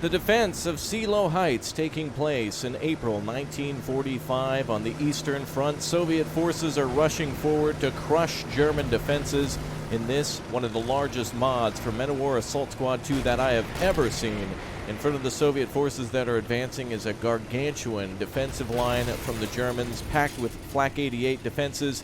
The defense of Seelow Heights taking place in April 1945 on the Eastern Front. Soviet forces are rushing forward to crush German defenses in this, one of the largest mods for Men of War Assault Squad 2 that I have ever seen. In front of the Soviet forces that are advancing is a gargantuan defensive line from the Germans, packed with Flak 88 defenses,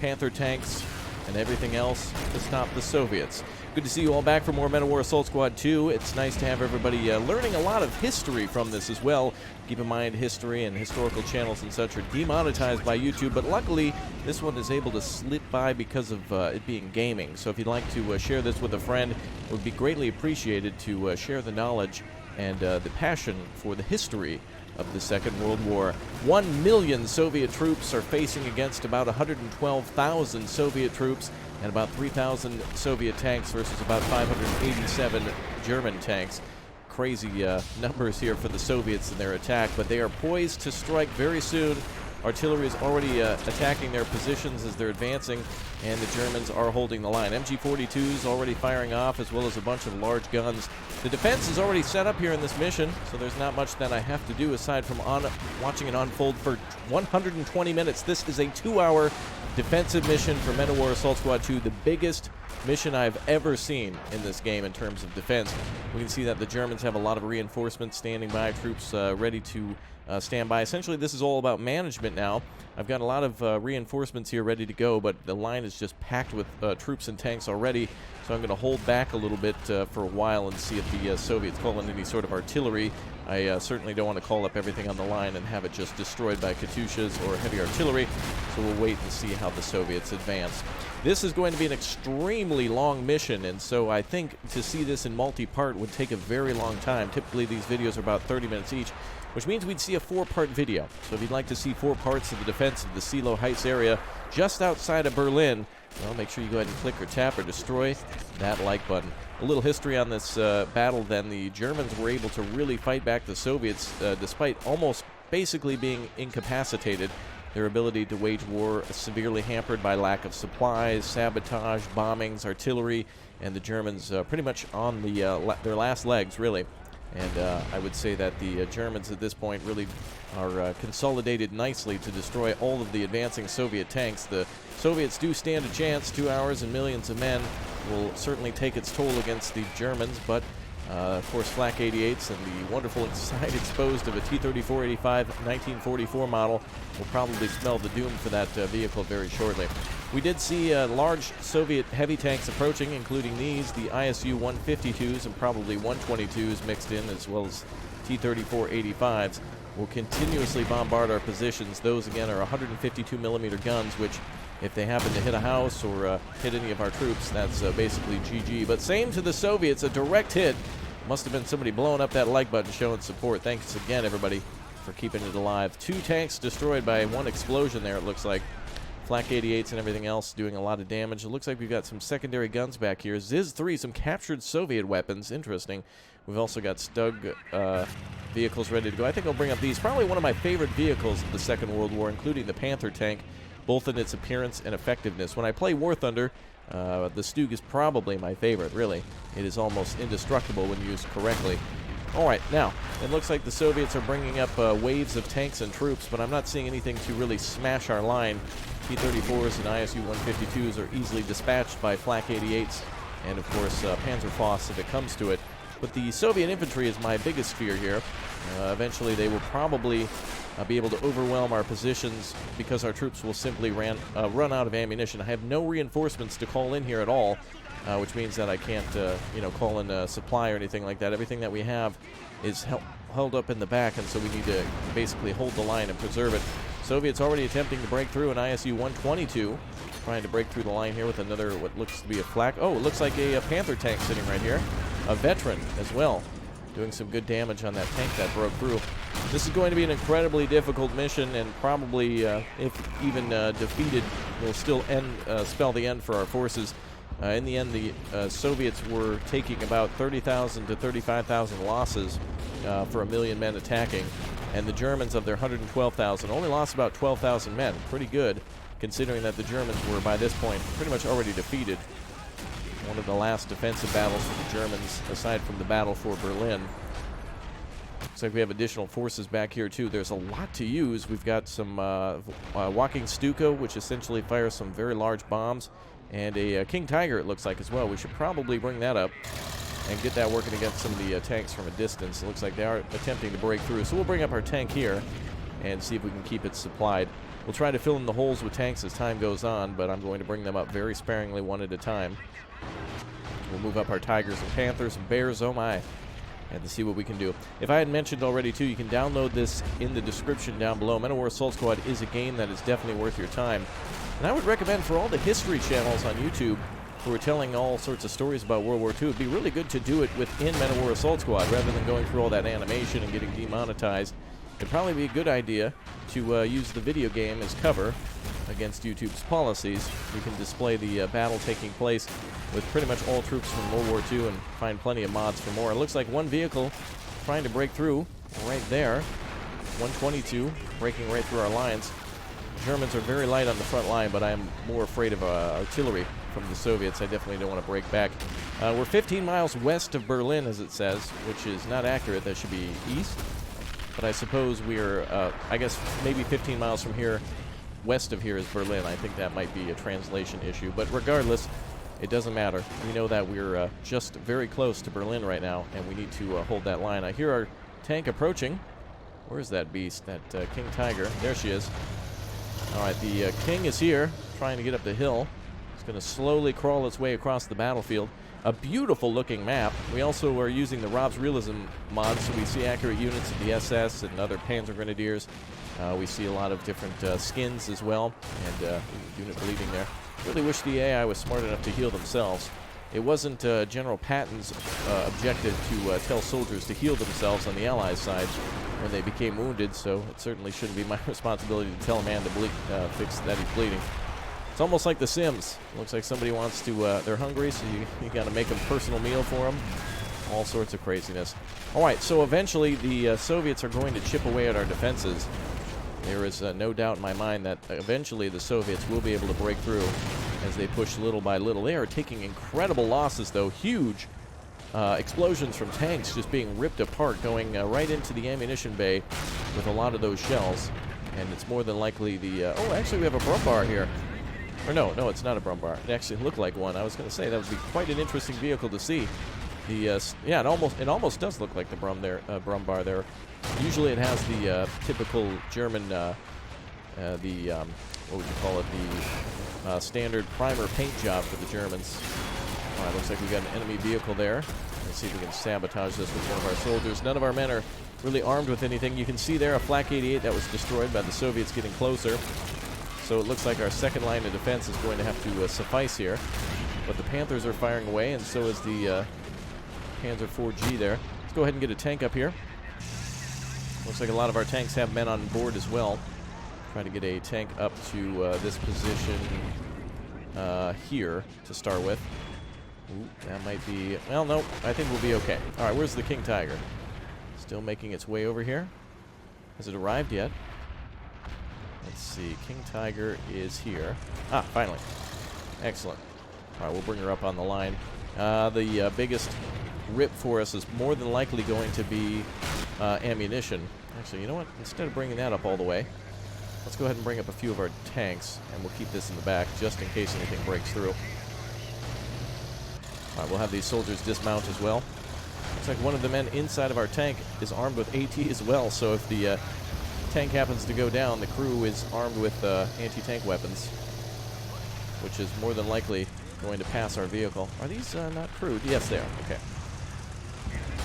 Panther tanks, and everything else to stop the Soviets. Good to see you all back for more Men of War Assault Squad 2. It's nice to have everybody learning a lot of history from this as well. Keep in mind, history and historical channels and such are demonetized by YouTube, but luckily this one is able to slip by because of it being gaming. So if you'd like to share this with a friend, it would be greatly appreciated to share the knowledge and the passion for the history of the Second World War. 1 million Soviet troops are facing against about 112,000 Soviet troops and about 3,000 Soviet tanks versus about 587 German tanks. Crazy numbers here for the Soviets in their attack, but they are poised to strike very soon. Artillery is already attacking their positions as they're advancing, and the Germans are holding the line. MG-42s already firing off, as well as a bunch of large guns. The defense is already set up here in this mission, so there's not much that I have to do aside from watching it unfold for 120 minutes. This is a 2-hour defensive mission for Men of War Assault Squad 2, the biggest mission I've ever seen in this game in terms of defense. We can see that the Germans have a lot of reinforcements standing by, troops ready to stand by. Essentially, this is all about management now. I've got a lot of reinforcements here ready to go, but the line is just packed with troops and tanks already, so I'm going to hold back a little bit for a while and see if the Soviets call in any sort of artillery. I certainly don't want to call up everything on the line and have it just destroyed by Katyushas or heavy artillery, so we'll wait and see how the Soviets advance. This is going to be an extremely long mission, and so I think to see this in multi-part would take a very long time. Typically, these videos are about 30 minutes each, which means we'd see a 4-part video. So if you'd like to see 4 parts of the defense of the Seelow Heights area just outside of Berlin, well, make sure you go ahead and click or tap or destroy that like button. A little history on this battle then. The Germans were able to really fight back the Soviets despite almost basically being incapacitated. Their ability to wage war severely hampered by lack of supplies, sabotage, bombings, artillery, and the Germans pretty much on their last legs, really. And I would say that the Germans at this point really are consolidated nicely to destroy all of the advancing Soviet tanks. The Soviets do stand a chance. 2 hours and millions of men will certainly take its toll against the Germans, but of course, Flak 88s and the wonderful side exposed of a T-34-85 1944 model will probably smell the doom for that vehicle very shortly. We did see large Soviet heavy tanks approaching, including these, the ISU-152s and probably 122s mixed in, as well as T-34-85s. Will continuously bombard our positions. Those, again, are 152mm guns, which, if they happen to hit a house or hit any of our troops, that's basically GG. But same to the Soviets, a direct hit. Must have been somebody blowing up that like button showing support. Thanks again, everybody, for keeping it alive. 2 tanks destroyed by 1 explosion there, it looks like. Flak 88s and everything else doing a lot of damage. It looks like we've got some secondary guns back here. Ziz-3, some captured Soviet weapons. Interesting. We've also got Stug vehicles ready to go. I think I'll bring up these. Probably one of my favorite vehicles of the Second World War, including the Panther tank, both in its appearance and effectiveness. When I play War Thunder, the Stug is probably my favorite, really. It is almost indestructible when used correctly. All right, now, it looks like the Soviets are bringing up waves of tanks and troops, but I'm not seeing anything to really smash our line. T-34s and ISU-152s are easily dispatched by Flak 88s, and of course, Panzerfaust if it comes to it. But the Soviet infantry is my biggest fear here. Eventually, they will probably be able to overwhelm our positions because our troops will simply run out of ammunition. I have no reinforcements to call in here at all, which means that I can't, call in a supply or anything like that. Everything that we have is held up in the back, and so we need to basically hold the line and preserve it. Soviets already attempting to break through an ISU-122, trying to break through the line here with another, what looks to be a Flak. Oh, it looks like a Panther tank sitting right here. A veteran as well, doing some good damage on that tank that broke through. This is going to be an incredibly difficult mission, and probably, if even defeated, will still spell the end for our forces. In the end, the Soviets were taking about 30,000 to 35,000 losses for 1 million men attacking, and the Germans, of their 112,000, only lost about 12,000 men. Pretty good, considering that the Germans were, by this point, pretty much already defeated. One of the last defensive battles for the Germans, aside from the battle for Berlin. Looks like we have additional forces back here, too. There's a lot to use. We've got some walking Stuka, which essentially fires some very large bombs, and a King Tiger, it looks like, as well. We should probably bring that up and get that working against some of the tanks from a distance. It looks like they are attempting to break through. So we'll bring up our tank here and see if we can keep it supplied. We'll try to fill in the holes with tanks as time goes on, but I'm going to bring them up very sparingly one at a time. We'll move up our Tigers and Panthers and Bears, oh my, and to see what we can do. If I had mentioned already, too, you can download this in the description down below. Men of War Assault Squad is a game that is definitely worth your time. And I would recommend for all the history channels on YouTube who are telling all sorts of stories about World War II, it'd be really good to do it within Men of War Assault Squad rather than going through all that animation and getting demonetized. It'd probably be a good idea to use the video game as cover against YouTube's policies. We can display the battle taking place with pretty much all troops from World War II and find plenty of mods for more. It looks like one vehicle trying to break through right there. 122 breaking right through our lines. The Germans are very light on the front line, but I am more afraid of artillery from the Soviets. I definitely don't want to break back. We're 15 miles west of Berlin, as it says, which is not accurate. That should be east. But I suppose we're, I guess, maybe 15 miles from here. West of here is Berlin. I think that might be a translation issue. But regardless, it doesn't matter. We know that we're just very close to Berlin right now, and we need to hold that line. I hear our tank approaching. Where's that beast? That King Tiger. There she is. All right, the King is here, trying to get up the hill. It's going to slowly crawl its way across the battlefield. A beautiful-looking map. We also are using the Rob's Realism mod, so we see accurate units of the SS and other Panzer Grenadiers. We see a lot of different skins as well, and unit bleeding there. Really wish the AI was smart enough to heal themselves. It wasn't General Patton's objective to tell soldiers to heal themselves on the Allies' side when they became wounded, so it certainly shouldn't be my responsibility to tell a man to fix that he's bleeding. It's almost like The Sims. Looks like somebody wants to, they're hungry, so you got to make a personal meal for them. All sorts of craziness. All right, so eventually the Soviets are going to chip away at our defenses. There is no doubt in my mind that eventually the Soviets will be able to break through as they push little by little. They are taking incredible losses, though. Huge explosions from tanks just being ripped apart, going right into the ammunition bay with a lot of those shells. And it's more than likely the... oh, actually, we have a Brumbar here. Or no, it's not a Brumbar. It actually looked like one. I was going to say that would be quite an interesting vehicle to see. The yeah, it almost does look like the Brumbar there. Usually it has the typical German, what would you call it, the standard primer paint job for the Germans. All right, looks like we got an enemy vehicle there. Let's see if we can sabotage this with one of our soldiers. None of our men are really armed with anything. You can see there a Flak 88 that was destroyed by the Soviets getting closer. So it looks like our second line of defense is going to have to suffice here. But the Panthers are firing away, and so is the Panzer 4G there. Let's go ahead and get a tank up here. Looks like a lot of our tanks have men on board as well. Try to get a tank up to this position here to start with. Ooh, that might be... well, no, I think we'll be okay. All right, where's the King Tiger? Still making its way over here. Has it arrived yet? Let's see. King Tiger is here. Ah, finally. Excellent. All right, we'll bring her up on the line. The biggest rip for us is more than likely going to be ammunition. Actually, you know what? Instead of bringing that up all the way, let's go ahead and bring up a few of our tanks, and we'll keep this in the back just in case anything breaks through. All right, we'll have these soldiers dismount as well. Looks like one of the men inside of our tank is armed with AT as well, so if the tank happens to go down, the crew is armed with anti-tank weapons, which is more than likely going to pass our vehicle. Are these not crewed? Yes, they are. Okay.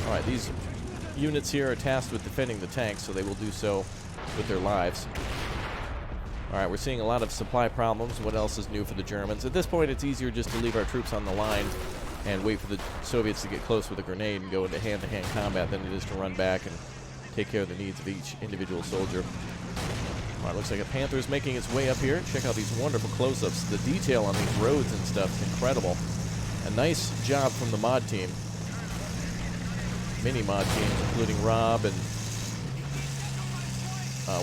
All right, these units here are tasked with defending the tanks, so they will do so with their lives. All right, we're seeing a lot of supply problems. What else is new for the Germans? At this point, it's easier just to leave our troops on the line and wait for the Soviets to get close with a grenade and go into hand-to-hand combat than it is to run back and take care of the needs of each individual soldier. All right, looks like a Panther's making its way up here. Check out these wonderful close-ups. The detail on these roads and stuff is incredible. A nice job from the mod team. Many mod teams, including Rob and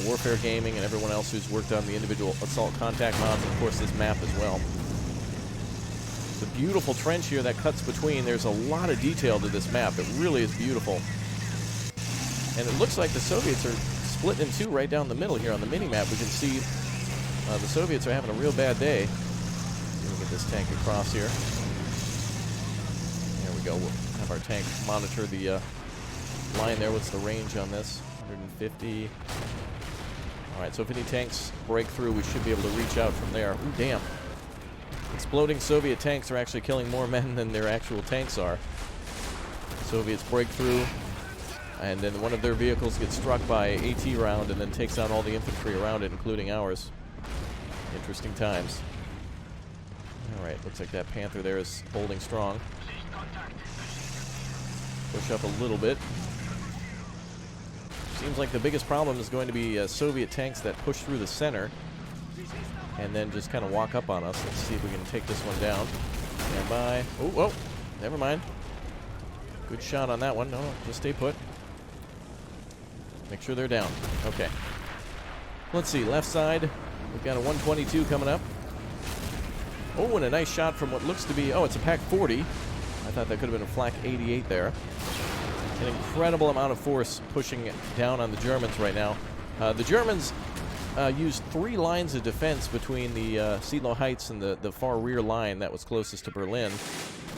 Warfare Gaming and everyone else who's worked on the individual Assault Contact mods, and of course this map as well. It's a beautiful trench here that cuts between. There's a lot of detail to this map. It really is beautiful. And it looks like the Soviets are split in two right down the middle here on the mini-map. We can see the Soviets are having a real bad day. Let me get this tank across here. There we go. We'll have our tank monitor the line there. What's the range on this? 150. All right, so if any tanks break through, we should be able to reach out from there. Ooh, damn. Exploding Soviet tanks are actually killing more men than their actual tanks are. Soviets break through, and then one of their vehicles gets struck by an AT round and then takes out all the infantry around it, including ours. Interesting times. All right, looks like that Panther there is holding strong. Push up a little bit. Seems like the biggest problem is going to be Soviet tanks that push through the center and then just kind of walk up on us. Let's see if we can take this one down. Stand by. Oh, whoa. Never mind. Good shot on that one. No, just stay put. Make sure they're down. Okay. Let's see. Left side. We've got a 122 coming up. Oh, and a nice shot from what looks to be... Oh, it's a Pack 40. I thought that could have been a Flak 88 there. An incredible amount of force pushing down on the Germans right now. The Germans used 3 lines of defense between the Seelow Heights and the far rear line that was closest to Berlin.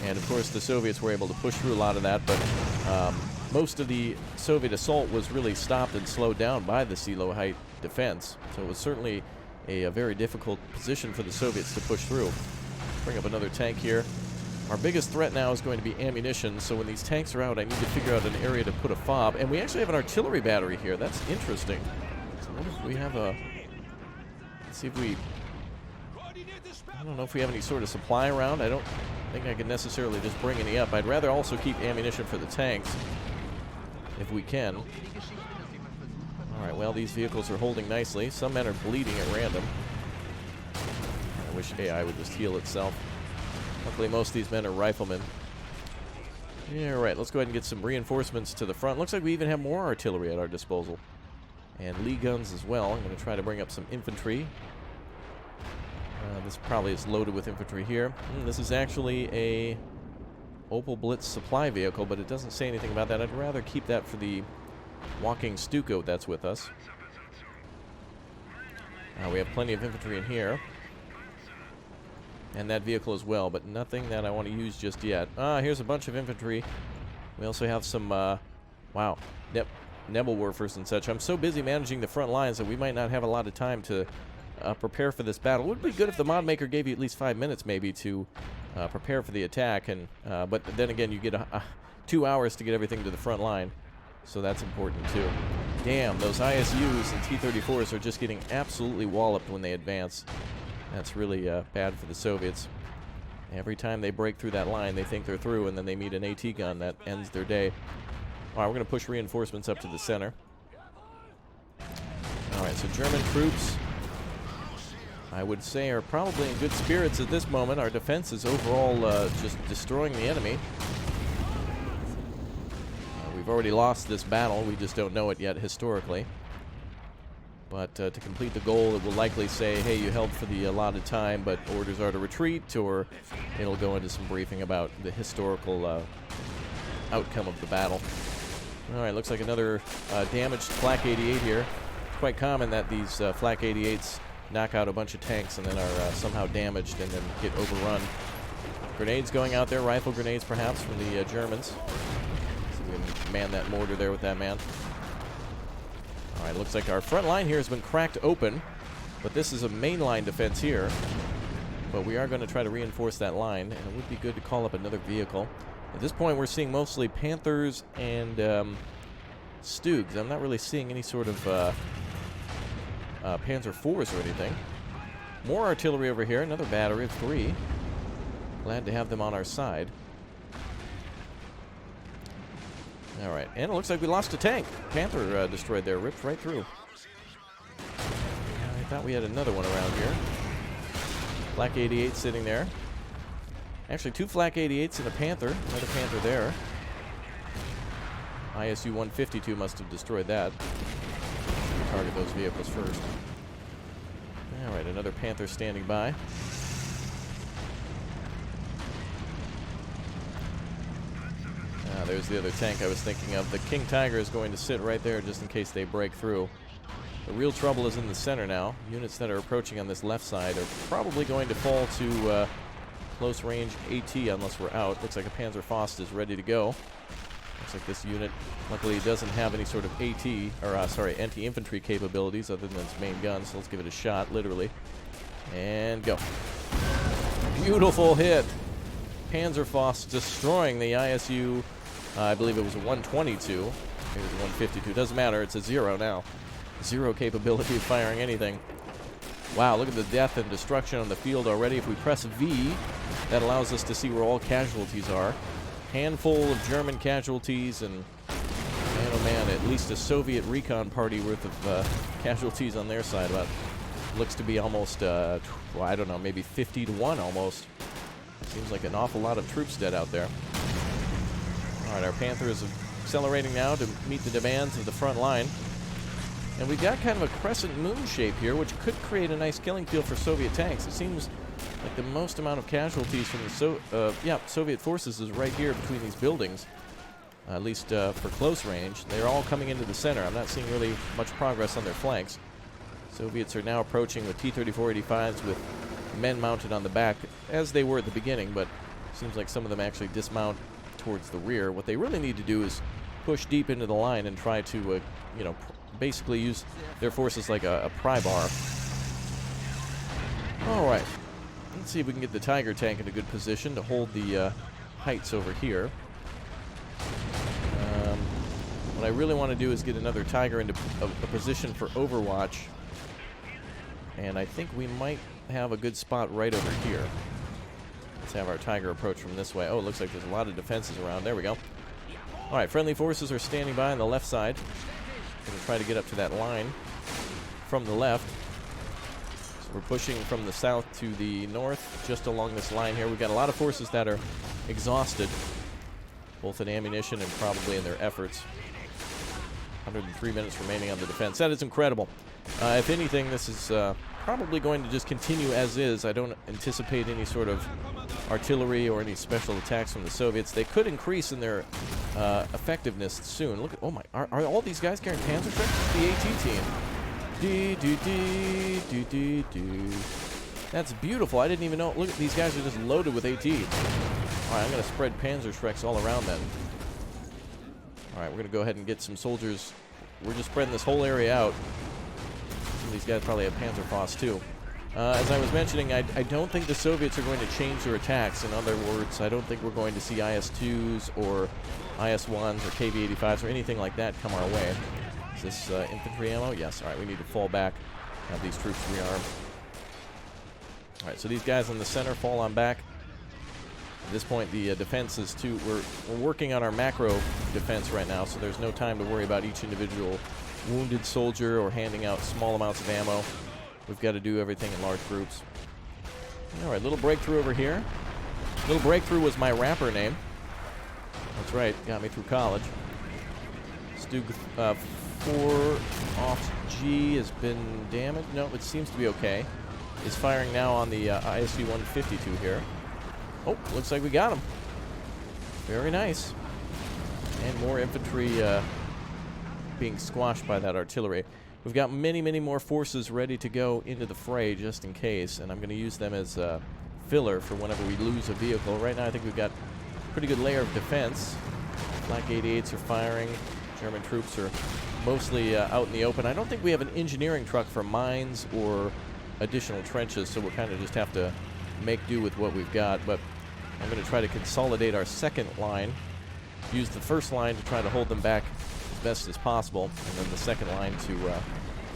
And, of course, the Soviets were able to push through a lot of that, but most of the Soviet assault was really stopped and slowed down by the Seelow Height defense. So it was certainly a very difficult position for the Soviets to push through. Bring up another tank here. Our biggest threat now is going to be ammunition, so when these tanks are out, I need to figure out an area to put a fob. And we actually have an artillery battery here. That's interesting. So what if we have a... Let's see if we... I don't know if we have any sort of supply around. I don't think I can necessarily just bring any up. I'd rather also keep ammunition for the tanks, if we can. Alright, well, these vehicles are holding nicely. Some men are bleeding at random. I wish AI would just heal itself. Luckily, most of these men are riflemen. Yeah, right. Let's go ahead and get some reinforcements to the front. Looks like we even have more artillery at our disposal. And Lee guns as well. I'm going to try to bring up some infantry. This probably is loaded with infantry here. This is actually a Opel Blitz supply vehicle, but it doesn't say anything about that. I'd rather keep that for the walking Stuka that's with us. We have plenty of infantry in here. And that vehicle as well, but nothing that I want to use just yet. Here's a bunch of infantry. We also have some, wow, Nebelwerfers and such. I'm so busy managing the front lines that we might not have a lot of time to prepare for this battle. It would be good if the mod maker gave you at least 5 minutes maybe to prepare for the attack, and but then again, you get 2 hours to get everything to the front line, so that's important too. Damn, those ISUs and T-34s are just getting absolutely walloped when they advance. That's really bad for the Soviets. Every time they break through that line, they think they're through, and then they meet an AT gun that ends their day. All right, we're going to push reinforcements up to the center. All right, so German troops, I would say, are probably in good spirits at this moment. Our defense is overall just destroying the enemy. We've already lost this battle. We just don't know it yet historically. But to complete the goal, it will likely say, hey, you held for the allotted time, but orders are to retreat, or it'll go into some briefing about the historical outcome of the battle. All right, looks like another damaged Flak 88 here. It's quite common that these Flak 88s knock out a bunch of tanks and then are somehow damaged and then get overrun. Grenades going out there, rifle grenades perhaps from the Germans. So we can man that mortar there with that man. All right, looks like our front line here has been cracked open, but this is a mainline defense here. But we are going to try to reinforce that line, and it would be good to call up another vehicle. At this point, we're seeing mostly Panthers and Stugs. I'm not really seeing any sort of Panzer IVs or anything. More artillery over here, another battery of 3. Glad to have them on our side. All right, and it looks like we lost a tank. Panther destroyed there, ripped right through. I thought we had another one around here. Flak 88 sitting there. Actually, 2 Flak 88s and a Panther. Another Panther there. ISU 152 must have destroyed that. Target those vehicles first. All right, another Panther standing by. There's the other tank I was thinking of. The King Tiger is going to sit right there just in case they break through. The real trouble is in the center now. Units that are approaching on this left side are probably going to fall to close range AT unless we're out. Looks like a Panzerfaust is ready to go. Looks like this unit luckily doesn't have any sort of AT, or sorry, anti-infantry capabilities other than its main gun, so let's give it a shot, literally. And go. Beautiful hit. Panzerfaust destroying the ISU. I believe it was a 122. Maybe it was a 152. Doesn't matter. It's a 0 now. 0 capability of firing anything. Wow, look at the death and destruction on the field already. If we press V, that allows us to see where all casualties are. Handful of German casualties, and man, oh man, at least a Soviet recon party worth of casualties on their side. About looks to be almost, well, I don't know, maybe 50 to 1 almost. Seems like an awful lot of troops dead out there. All right, our Panther is accelerating now to meet the demands of the front line. And we've got kind of a crescent moon shape here, which could create a nice killing field for Soviet tanks. It seems like the most amount of casualties from the Soviet forces is right here between these buildings, at least for close range. They're all coming into the center. I'm not seeing really much progress on their flanks. Soviets are now approaching with T-34-85s with men mounted on the back, as they were at the beginning, but seems like some of them actually dismount towards the rear. What they really need to do is push deep into the line and try to, you know, basically use their forces like a pry bar. All right. Let's see if we can get the Tiger tank in a good position to hold the heights over here. What I really want to do is get another Tiger into a position for overwatch. And I think we might have a good spot right over here. Let's have our Tiger approach from this way. Oh, it looks like there's a lot of defenses around. There we go. All right, friendly forces are standing by on the left side. Going to try to get up to that line from the left. So we're pushing from the south to the north, just along this line here. We've got a lot of forces that are exhausted, both in ammunition and probably in their efforts. 103 minutes remaining on the defense. That is incredible. If anything, this is probably going to just continue as is. I don't anticipate any sort of artillery or any special attacks from the Soviets. They could increase in their effectiveness soon. Look at, oh my, are all these guys carrying Panzer trucks? The AT team. That's beautiful. I didn't even know. Look at these guys are just loaded with AT. All right, I'm going to spread Panzer Shreks all around then. All right, we're going to go ahead and get some soldiers. We're just spreading this whole area out. Some of these guys probably have Panzerfaust too. As I was mentioning, I don't think the Soviets are going to change their attacks. In other words, I don't think we're going to see IS-2s or IS-1s or KV-85s or anything like that come our way. Is this infantry ammo? Yes. All right, we need to fall back, have these troops rearmed. All right, so these guys in the center fall on back. At this point, the defense is too... We're working on our macro defense right now, so there's no time to worry about each individual wounded soldier or handing out small amounts of ammo. We've got to do everything in large groups. All right, little breakthrough over here. Little breakthrough was my rapper name. That's right, got me through college. Stug 4 off G has been damaged. No, it seems to be okay. Is firing now on the ISU 152 here. Oh, looks like we got him. Very nice. And more infantry being squashed by that artillery. We've got many, many more forces ready to go into the fray just in case, and I'm going to use them as filler for whenever we lose a vehicle. Right now I think we've got a pretty good layer of defense. Black 88s are firing. German troops are mostly out in the open. I don't think we have an engineering truck for mines or additional trenches, so we'll kind of just have to make do with what we've got. But I'm going to try to consolidate our second line, use the first line to try to hold them back as best as possible, and then the second line to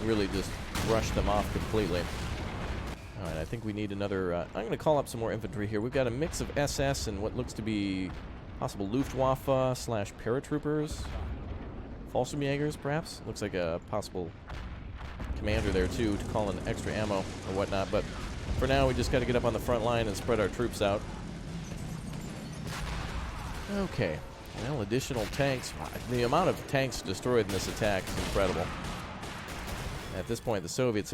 really just brush them off completely. All right, I think we need another... I'm going to call up some more infantry here. We've got a mix of SS and what looks to be possible Luftwaffe slash paratroopers. Fallschirmjägers, perhaps? Looks like a possible commander there, too, to call in extra ammo or whatnot. But for now, we just got to get up on the front line and spread our troops out. Okay. Well, additional tanks. The amount of tanks destroyed in this attack is incredible. At this point, the Soviets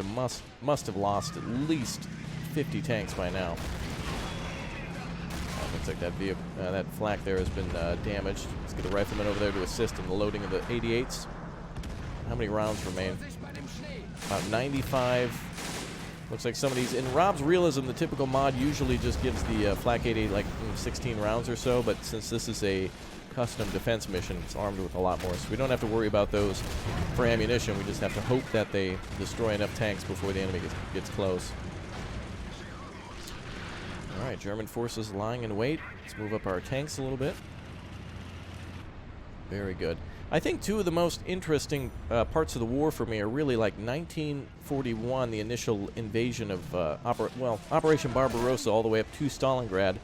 must have lost at least 50 tanks by now. Looks like that vehicle, that flak there has been damaged. Let's get a rifleman over there to assist in the loading of the 88s. How many rounds remain? About 95. Looks like some of these, in Rob's realism, the typical mod usually just gives the flak 88 like 16 rounds or so, but since this is a custom defense mission, it's armed with a lot more, so we don't have to worry about those for ammunition. We just have to hope that they destroy enough tanks before the enemy gets close. Alright, German forces lying in wait. Let's move up our tanks a little bit. Very good. I think two of the most interesting parts of the war for me are really like 1941, the initial invasion of Operation Barbarossa, all the way up to Stalingrad,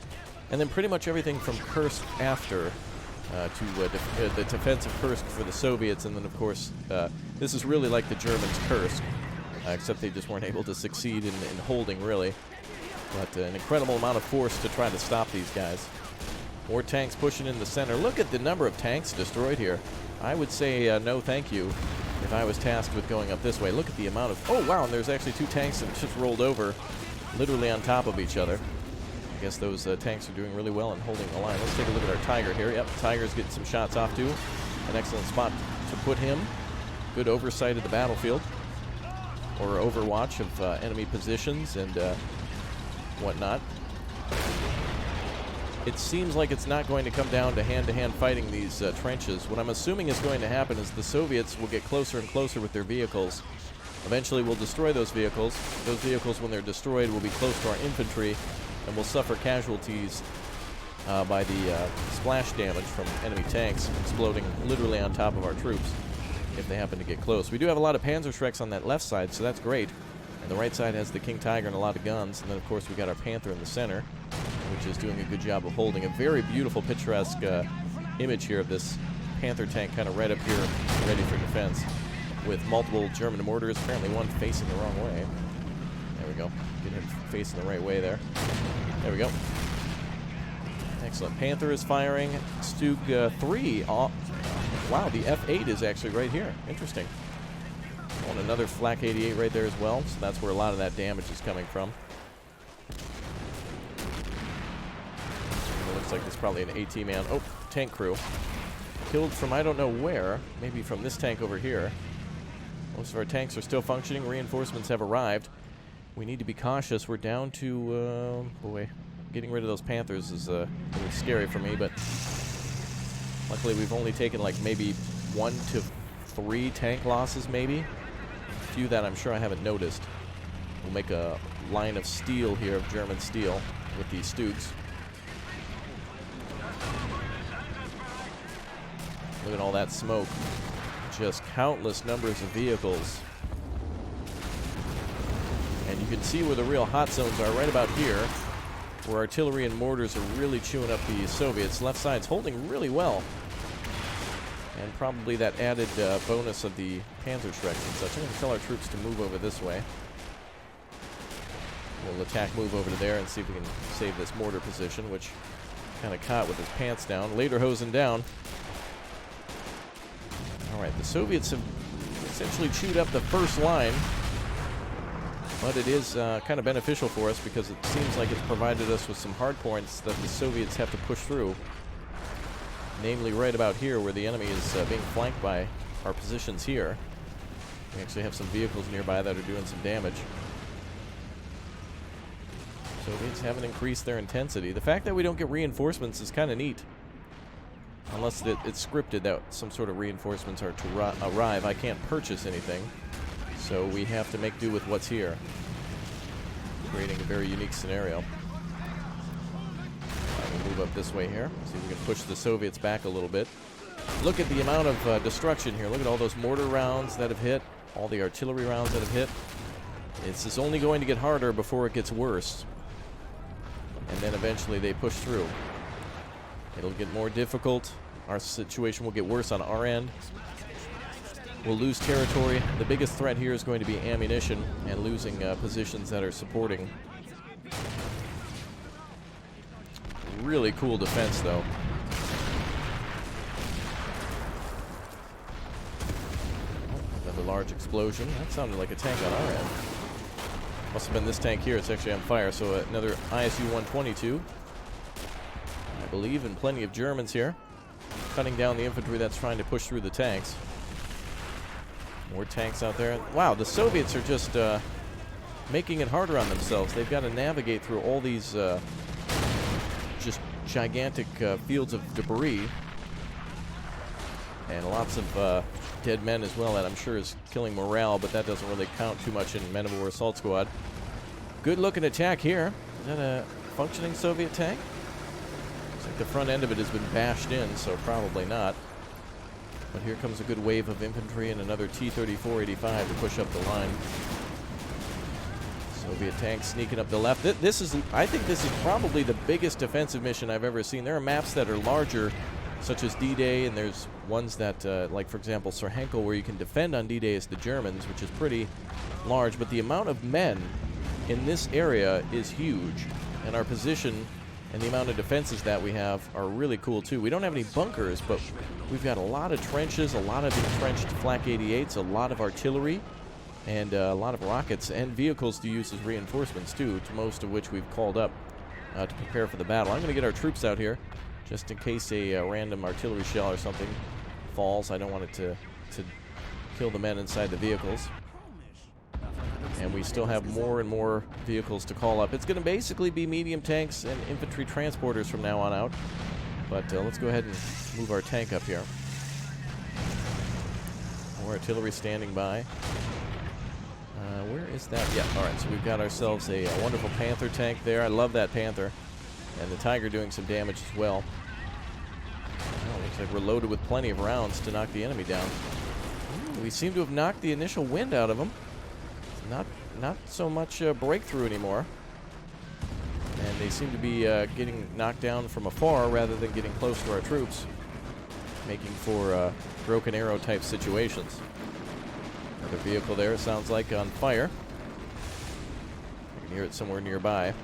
and then pretty much everything from Kursk after to the defense of Kursk for the Soviets, and then of course this is really like the Germans' Kursk, except they just weren't able to succeed in holding really. But an incredible amount of force to try to stop these guys. More tanks pushing in the center. Look at the number of tanks destroyed here. I would say no thank you if I was tasked with going up this way. Look at the amount of... Oh, wow, and there's actually two tanks that just rolled over literally on top of each other. I guess those tanks are doing really well in holding the line. Let's take a look at our Tiger here. Yep, Tiger's getting some shots off too. An excellent spot to put him. Good oversight of the battlefield. Or overwatch of enemy positions and whatnot. It seems like it's not going to come down to hand-to-hand fighting these trenches. What I'm assuming is going to happen is the Soviets will get closer and closer with their vehicles. Eventually we'll destroy those vehicles. Those vehicles, when they're destroyed, will be close to our infantry and will suffer casualties by the splash damage from enemy tanks exploding literally on top of our troops if they happen to get close. We do have a lot of Panzerschrecks on that left side, so that's great. And the right side has the King Tiger and a lot of guns. And then, of course, we got our Panther in the center, which is doing a good job of holding. A very beautiful, picturesque image here of this Panther tank kind of right up here, ready for defense, with multiple German mortars, apparently one facing the wrong way. There we go. Get him facing the right way there. There we go. Excellent. Panther is firing. Stug 3. Oh, wow, the F.A.Q is actually right here. Interesting. On another flak 88 right there as well, so that's where a lot of that damage is coming from. It looks like it's probably an AT man. Oh, tank crew. Killed from I don't know where. Maybe from this tank over here. Most of our tanks are still functioning. Reinforcements have arrived. We need to be cautious. We're down to, boy, getting rid of those Panthers is a little scary for me, but luckily we've only taken like maybe 1 to 3 tank losses maybe. A few that I'm sure I haven't noticed. We'll make a line of steel here, of German steel, with these Stugs. Look at all that smoke. Just countless numbers of vehicles. And you can see where the real hot zones are, right about here, where artillery and mortars are really chewing up the Soviets. Left side's holding really well. And probably that added bonus of the Panzerschrecks and such. I'm going to tell our troops to move over this way. We'll attack, move over to there, and see if we can save this mortar position, which kind of caught with his pants down. Lederhosen down. Alright, the Soviets have essentially chewed up the first line. But it is kind of beneficial for us because it seems like it's provided us with some hard points that the Soviets have to push through. Namely right about here where the enemy is being flanked by our positions here. We actually have some vehicles nearby that are doing some damage. Soviets haven't increased their intensity. The fact that we don't get reinforcements is kind of neat. Unless it's scripted that some sort of reinforcements are to arrive. I can't purchase anything. So we have to make do with what's here. Creating a very unique scenario. We'll move up this way here. See if we can push the Soviets back a little bit. Look at the amount of destruction here. Look at all those mortar rounds that have hit. All the artillery rounds that have hit. It's just only going to get harder before it gets worse. And then eventually they push through. It'll get more difficult. Our situation will get worse on our end. We'll lose territory. The biggest threat here is going to be ammunition and losing positions that are supporting. Really cool defense, though. Another large explosion. That sounded like a tank on our end. Must have been this tank here. It's actually on fire. So another ISU-122. I believe, and plenty of Germans here, cutting down the infantry that's trying to push through the tanks. More tanks out there. Wow, the Soviets are just making it harder on themselves. They've got to navigate through all these just gigantic fields of debris. And lots of dead men as well, that I'm sure is killing morale, but that doesn't really count too much in Men of War Assault Squad. Good looking attack here. Is that a functioning Soviet tank? Looks like the front end of it has been bashed in, so probably not. But here comes a good wave of infantry and another T-34-85 to push up the line. Soviet tanks sneaking up the left. I think this is probably the biggest defensive mission I've ever seen. There are maps that are larger, such as D-Day, and there's ones that, like for example, Sir-Henkel, where you can defend on D-Day as the Germans, which is pretty large. But the amount of men in this area is huge, and our position and the amount of defenses that we have are really cool too. We don't have any bunkers, but we've got a lot of trenches, a lot of entrenched Flak 88s, a lot of artillery, and a lot of rockets and vehicles to use as reinforcements too, to most of which we've called up to prepare for the battle. I'm going to get our troops out here just in case a random artillery shell or something falls. I don't want it to kill the men inside the vehicles. And we still have more and more vehicles to call up. It's going to basically be medium tanks and infantry transporters from now on out. But let's go ahead and move our tank up here. More artillery standing by. Where is that? Yeah, all right, so we've got ourselves a wonderful Panther tank there. I love that Panther. And the Tiger doing some damage as well. Well, looks like we're loaded with plenty of rounds to knock the enemy down. Ooh, we seem to have knocked the initial wind out of them. Not so much breakthrough anymore. And they seem to be getting knocked down from afar rather than getting close to our troops, making for broken arrow type situations. Another vehicle there, it sounds like, on fire. You can hear it somewhere nearby.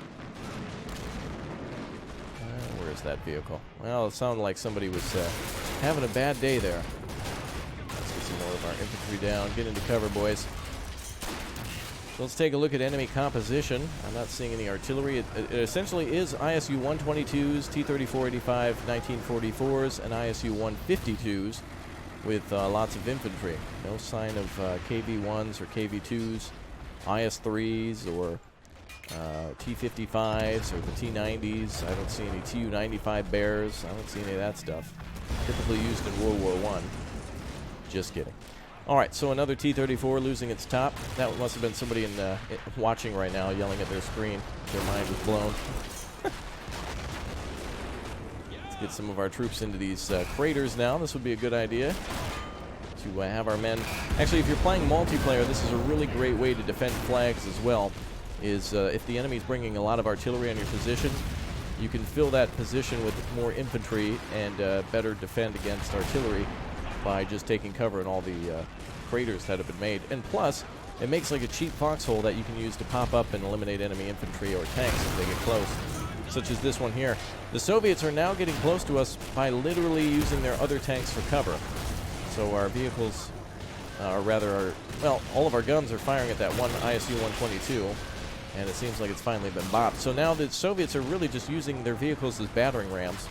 Where's that vehicle? Well, it sounded like somebody was having a bad day there. Let's get some more of our infantry down. Get into cover, boys. So let's take a look at enemy composition. I'm not seeing any artillery. It essentially is ISU 122s, T-34-85 1944s, and ISU 152s with lots of infantry. No sign of KV-1s or KV-2s, IS-3s or T-55s or the T-90s. I don't see any Tu-95 Bears. I don't see any of that stuff. Typically used in World War I. Just kidding. All right, so another T-34 losing its top. That must have been somebody watching right now yelling at their screen. Their mind was blown. Let's get some of our troops into these craters now. This would be a good idea to have our men. Actually, if you're playing multiplayer, this is a really great way to defend flags as well. If the enemy's bringing a lot of artillery on your position, you can fill that position with more infantry and better defend against artillery by just taking cover in all the craters that have been made. And plus, it makes like a cheap foxhole that you can use to pop up and eliminate enemy infantry or tanks if they get close, such as this one here. The Soviets are now getting close to us by literally using their other tanks for cover. So our vehicles, well, all of our guns are firing at that one ISU 122, and it seems like it's finally been bopped. So now the Soviets are really just using their vehicles as battering rams.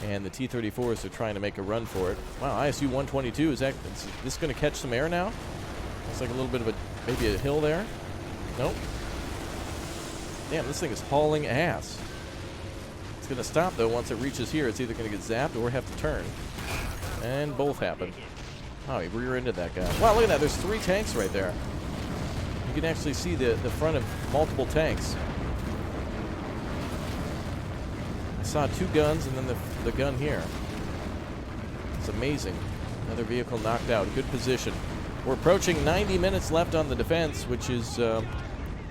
And the T-34s are trying to make a run for it. Wow, ISU 122, is this going to catch some air now? Looks like a little bit of maybe a hill there. Nope. Damn, this thing is hauling ass. It's going to stop, though, once it reaches here. It's either going to get zapped or have to turn. And both happen. Oh, he rear-ended that guy. Wow, look at that. There's 3 tanks right there. You can actually see the front of multiple tanks. I saw 2 guns and then the gun here. It's amazing. Another vehicle knocked out. Good position. We're approaching 90 minutes left on the defense, which is wow,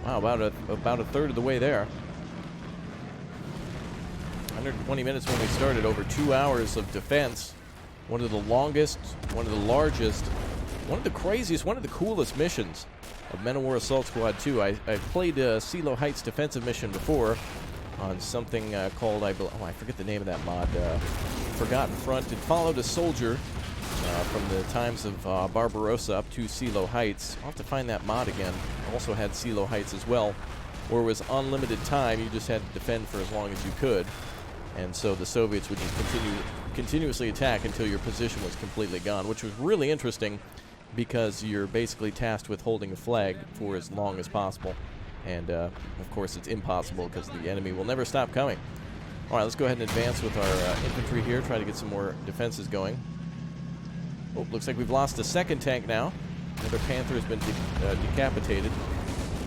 about a third of the way there. 120 minutes when we started. Over 2 hours of defense. One of the longest, one of the largest, one of the craziest, one of the coolest missions of Men of War Assault Squad 2. I've played Seelow Heights defensive mission before on something called, I forget the name of that mod, Forgotten Front. It followed a soldier from the times of Barbarossa up to Seelow Heights. I'll have to find that mod again. Also had Seelow Heights as well, where it was unlimited time. You just had to defend for as long as you could. And so the Soviets would just continuously attack until your position was completely gone, which was really interesting because you're basically tasked with holding a flag for as long as possible. And, of course, it's impossible because the enemy will never stop coming. All right, let's go ahead and advance with our infantry here, try to get some more defenses going. Oh, looks like we've lost a second tank now. Another Panther has been decapitated.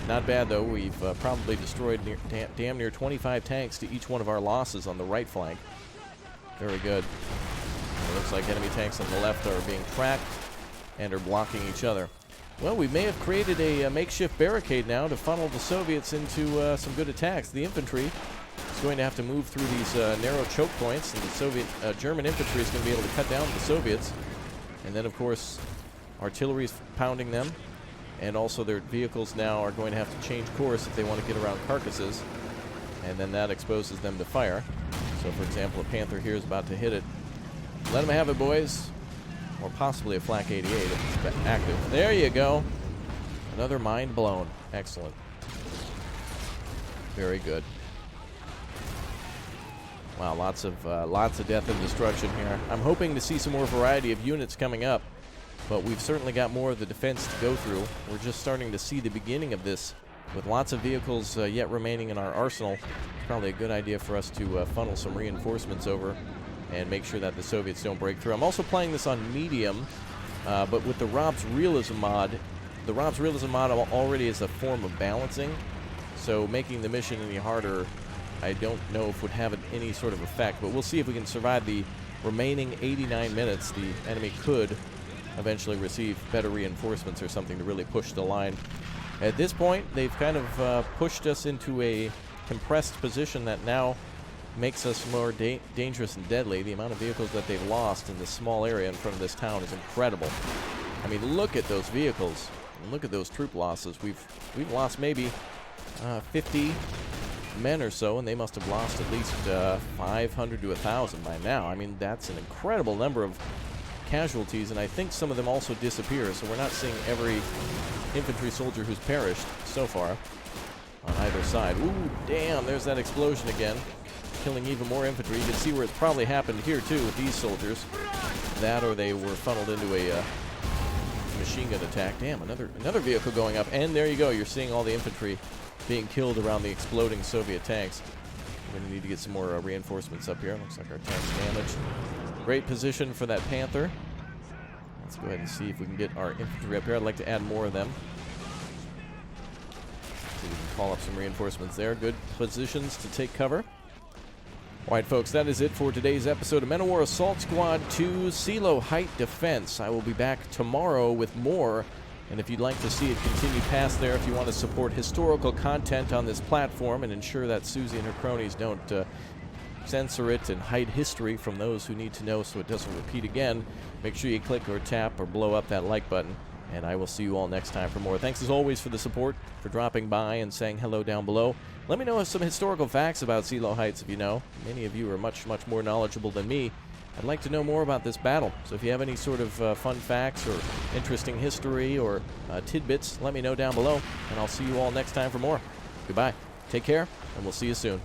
Not bad, though. We've probably destroyed damn near 25 tanks to each one of our losses on the right flank. Very good. It looks like enemy tanks on the left are being tracked and are blocking each other. Well, we may have created a makeshift barricade now to funnel the Soviets into some good attacks. The infantry is going to have to move through these narrow choke points, and the German infantry is going to be able to cut down the Soviets. And then, of course, artillery is pounding them, and also their vehicles now are going to have to change course if they want to get around carcasses, and then that exposes them to fire. So, for example, a Panther here is about to hit it. Let them have it, boys. Or possibly a Flak 88 if it's active. There you go. Another mind blown. Excellent. Very good. Wow, lots of death and destruction here. I'm hoping to see some more variety of units coming up, but we've certainly got more of the defense to go through. We're just starting to see the beginning of this, with lots of vehicles yet remaining in our arsenal. It's probably a good idea for us to funnel some reinforcements over and make sure that the Soviets don't break through. I'm also playing this on medium, but with the Rob's Realism mod. The Rob's Realism mod already is a form of balancing, so making the mission any harder, I don't know if would have any sort of effect, but we'll see if we can survive the remaining 89 minutes. The enemy could eventually receive better reinforcements or something to really push the line. At this point, they've kind of pushed us into a compressed position that now makes us more dangerous and deadly. The amount of vehicles that they've lost in this small area in front of this town is incredible. I mean, look at those vehicles. Look at those troop losses. We've lost maybe 50 men or so, and they must have lost at least 500 to 1,000 by now. I mean, that's an incredible number of casualties, and I think some of them also disappear, so we're not seeing every infantry soldier who's perished so far on either side. Ooh, damn, there's that explosion again, killing even more infantry. You can see where it's probably happened here too with these soldiers. That, or they were funneled into a machine gun attack. Damn, another vehicle going up, and there you go. You're seeing all the infantry being killed around the exploding Soviet tanks. We're going to need to get some more reinforcements up here. Looks like our tank's damaged. Great position for that Panther. Let's go ahead and see if we can get our infantry up here. I'd like to add more of them. So we can call up some reinforcements there. Good positions to take cover. All right, folks, that is it for today's episode of Men of War Assault Squad 2 Seelow Height Defense. I will be back tomorrow with more. And if you'd like to see it continue past there, if you want to support historical content on this platform and ensure that Susie and her cronies don't censor it and hide history from those who need to know so it doesn't repeat again, make sure you click or tap or blow up that like button. And I will see you all next time for more. Thanks as always for the support, for dropping by and saying hello down below. Let me know some historical facts about Seelow Heights if you know. Many of you are much, much more knowledgeable than me. I'd like to know more about this battle. So if you have any sort of fun facts or interesting history or tidbits, let me know down below. And I'll see you all next time for more. Goodbye. Take care, and we'll see you soon.